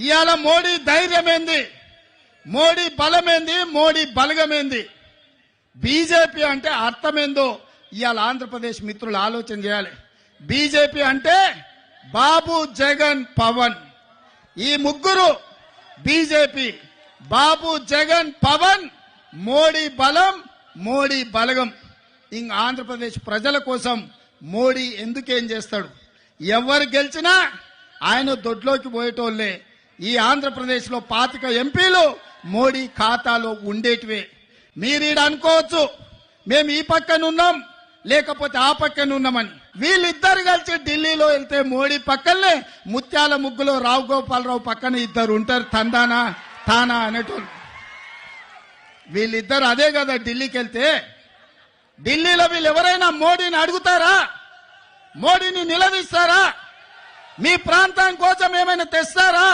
ఇవాళ మోడీ ధైర్యమేంది, మోడీ బలమేంది, మోడీ బలగమేంది, బీజేపీ అంటే అర్థమేందో ఇవాళ ఆంధ్రప్రదేశ్ మిత్రులు ఆలోచన చేయాలి. బీజేపీ అంటే బాబు, జగన్, పవన్. ఈ ముగ్గురు బీజేపీ. బాబు, జగన్, పవన్. మోడీ బలం, మోడీ బలగం. ఇంక ఆంధ్రప్రదేశ్ ప్రజల కోసం మోడీ ఎందుకేం చేస్తాడు? ఎవరు గెలిచినా ఆయన దొడ్లోకి పోయేటోళ్లే. ఈ ఆంధ్రప్రదేశ్ లో 25 ఎంపీలు మోడీ ఖాతాలో ఉండేటివే. మీరీడ అనుకోవచ్చు మేము ఈ పక్కన ఉన్నాం లేకపోతే ఆ పక్కన ఉన్నామని. వీళ్ళిద్దరు కలిసి ఢిల్లీలో వెళ్తే మోడీ పక్కనే ముత్యాల ముగ్గులో రావు గోపాలరావు పక్కన ఇద్దరు ఉంటారు, తందానా తానా అనేటోళ్ళు. వీళ్ళిద్దరు అదే కదా ఢిల్లీకి వెళ్తే. ఢిల్లీలో వీళ్ళు ఎవరైనా మోడీని అడుగుతారా? మోడీని నిలదీస్తారా? మీ ప్రాంతం కోసం ఏమైనా తెస్తారా?